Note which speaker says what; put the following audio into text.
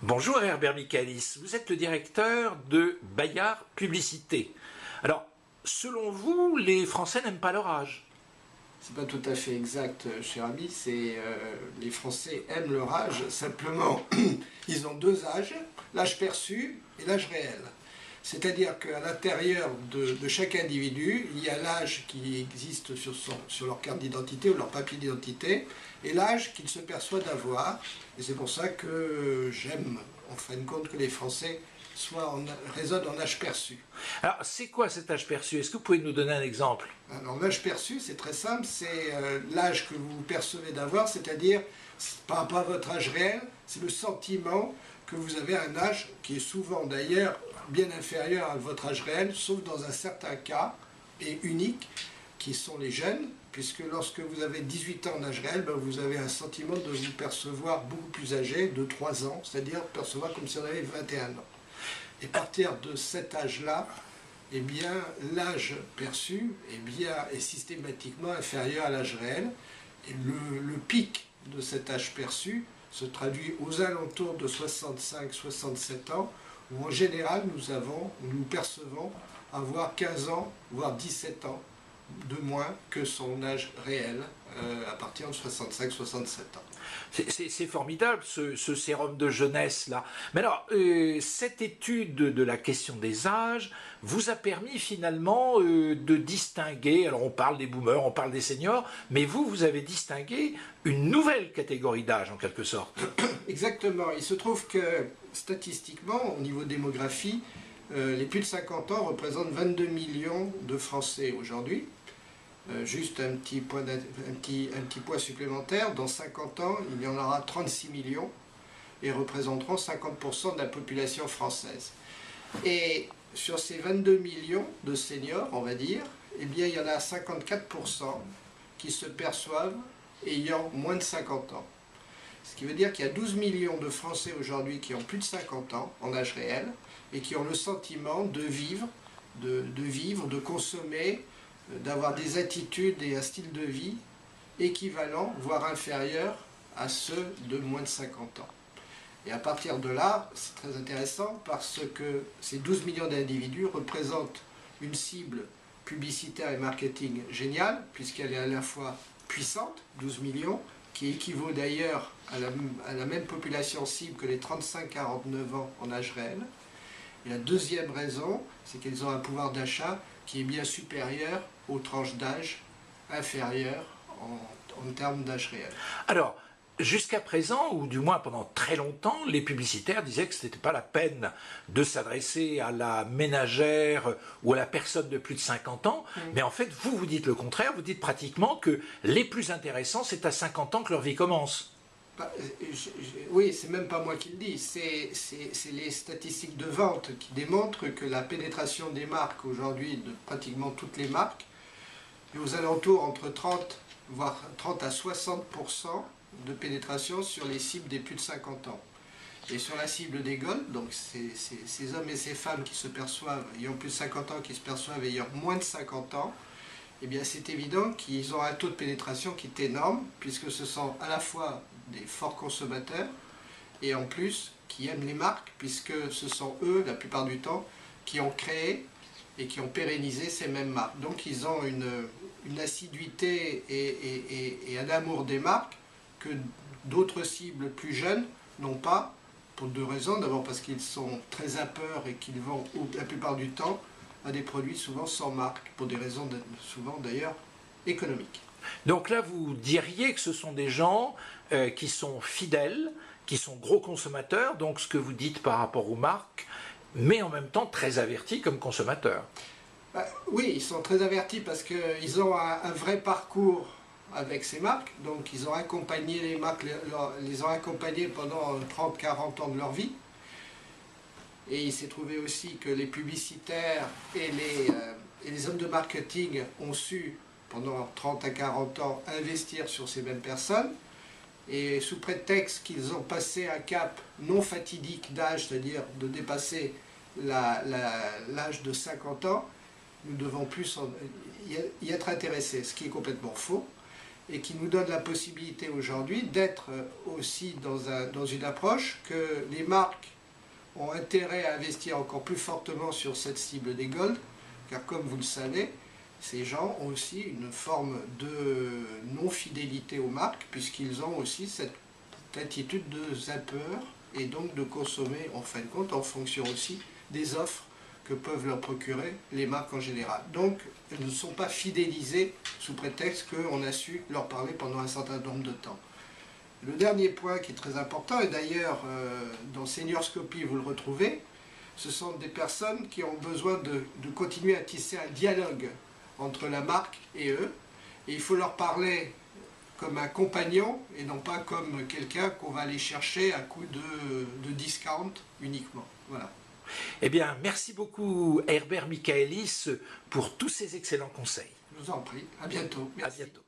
Speaker 1: Bonjour Herbert Michaelis, vous êtes le directeur de Bayard Publicité. Alors, selon vous, les Français n'aiment pas leur âge?
Speaker 2: C'est pas tout à fait exact, cher ami. Les Français aiment leur âge. Simplement, ils ont deux âges, l'âge perçu et l'âge réel. C'est-à-dire qu'à l'intérieur de chaque individu, il y a l'âge qui existe sur leur carte d'identité ou leur papier d'identité et l'âge qu'ils se perçoivent d'avoir. Et c'est pour ça que j'aime, en fin de compte, que les Français raisonnent en âge perçu.
Speaker 1: Alors, c'est quoi cet âge perçu? Est-ce que vous pouvez nous donner un exemple?
Speaker 2: Alors l'âge perçu, c'est très simple, c'est l'âge que vous percevez d'avoir, c'est-à-dire, par rapport à votre âge réel, c'est le sentiment que vous avez un âge qui est souvent d'ailleurs bien inférieur à votre âge réel, sauf dans un certain cas, et unique, qui sont les jeunes, puisque lorsque vous avez 18 ans d'âge réel, ben vous avez un sentiment de vous percevoir beaucoup plus âgé, de 3 ans, c'est-à-dire percevoir comme si on avait 21 ans. Et à partir de cet âge-là, eh bien, l'âge perçu est systématiquement inférieur à l'âge réel. Et le pic de cet âge perçu se traduit aux alentours de 65-67 ans, où en général nous percevons avoir 15 ans, voire 17 ans de moins que son âge réel à partir de 65-67 ans.
Speaker 1: C'est formidable ce sérum de jeunesse là. Mais alors, cette étude de la question des âges vous a permis finalement de distinguer, alors on parle des boomers, on parle des seniors, mais vous avez distingué une nouvelle catégorie d'âge en quelque sorte.
Speaker 2: Exactement, il se trouve que statistiquement, au niveau démographie, les plus de 50 ans représentent 22 millions de Français aujourd'hui. Juste un petit point supplémentaire, dans 50 ans, il y en aura 36 millions et représenteront 50% de la population française. Et sur ces 22 millions de seniors, on va dire, eh bien, il y en a 54% qui se perçoivent ayant moins de 50 ans. Ce qui veut dire qu'il y a 12 millions de Français aujourd'hui qui ont plus de 50 ans en âge réel et qui ont le sentiment de vivre, de consommer, d'avoir des attitudes et un style de vie équivalent, voire inférieur à ceux de moins de 50 ans. Et à partir de là, c'est très intéressant parce que ces 12 millions d'individus représentent une cible publicitaire et marketing géniale, puisqu'elle est à la fois puissante, 12 millions, qui équivaut d'ailleurs à la même population cible que les 35-49 ans en âge réel. Et la deuxième raison, c'est qu'ils ont un pouvoir d'achat qui est bien supérieur aux tranches d'âge inférieures en termes d'âge réel.
Speaker 1: Alors, jusqu'à présent, ou du moins pendant très longtemps, les publicitaires disaient que ce n'était pas la peine de s'adresser à la ménagère ou à la personne de plus de 50 ans, mais en fait, vous dites le contraire, vous dites pratiquement que les plus intéressants, c'est à 50 ans que leur vie commence.
Speaker 2: Oui, c'est même pas moi qui le dis, c'est les statistiques de vente qui démontrent que la pénétration des marques aujourd'hui, de pratiquement toutes les marques, est aux alentours entre 30, voire 30 à 60% de pénétration sur les cibles des plus de 50 ans. Et sur la cible des Gold, donc ces hommes et ces femmes qui se perçoivent, ayant plus de 50 ans, qui se perçoivent ayant moins de 50 ans, eh bien c'est évident qu'ils ont un taux de pénétration qui est énorme, puisque ce sont à la fois des forts consommateurs, et en plus qui aiment les marques, puisque ce sont eux, la plupart du temps, qui ont créé et qui ont pérennisé ces mêmes marques. Donc ils ont une assiduité et un amour des marques que d'autres cibles plus jeunes n'ont pas, pour deux raisons. D'abord parce qu'ils sont très à peur et qu'ils vont la plupart du temps à des produits souvent sans marque, pour des raisons souvent d'ailleurs économiques.
Speaker 1: Donc là, vous diriez que ce sont des gens qui sont fidèles, qui sont gros consommateurs, donc ce que vous dites par rapport aux marques, mais en même temps très avertis comme consommateurs.
Speaker 2: Oui, ils sont très avertis parce qu'ils ont un vrai parcours avec ces marques, donc ils ont accompagné les marques, les ont accompagnés pendant 30-40 ans de leur vie. Et il s'est trouvé aussi que les publicitaires et les hommes de marketing ont su, pendant 30 à 40 ans, investir sur ces mêmes personnes. Et sous prétexte qu'ils ont passé un cap non fatidique d'âge, c'est-à-dire de dépasser l'âge de 50 ans, nous devons plus y être intéressés, ce qui est complètement faux. et qui nous donne la possibilité aujourd'hui d'être aussi dans une approche que les marques ont intérêt à investir encore plus fortement sur cette cible des Gold, car comme vous le savez, ces gens ont aussi une forme de non-fidélité aux marques, puisqu'ils ont aussi cette attitude de zapper, et donc de consommer en fin de compte en fonction aussi des offres que peuvent leur procurer les marques en général. Donc elles ne sont pas fidélisées sous prétexte qu'on a su leur parler pendant un certain nombre de temps. Le dernier point qui est très important, et d'ailleurs dans Seniorscopy vous le retrouvez, ce sont des personnes qui ont besoin de continuer à tisser un dialogue entre la marque et eux, et il faut leur parler comme un compagnon et non pas comme quelqu'un qu'on va aller chercher à coup de discount uniquement. Voilà.
Speaker 1: Eh bien, merci beaucoup Herbert Michaelis pour tous ces excellents conseils.
Speaker 2: Je vous en prie, à bientôt. Merci.
Speaker 1: À bientôt.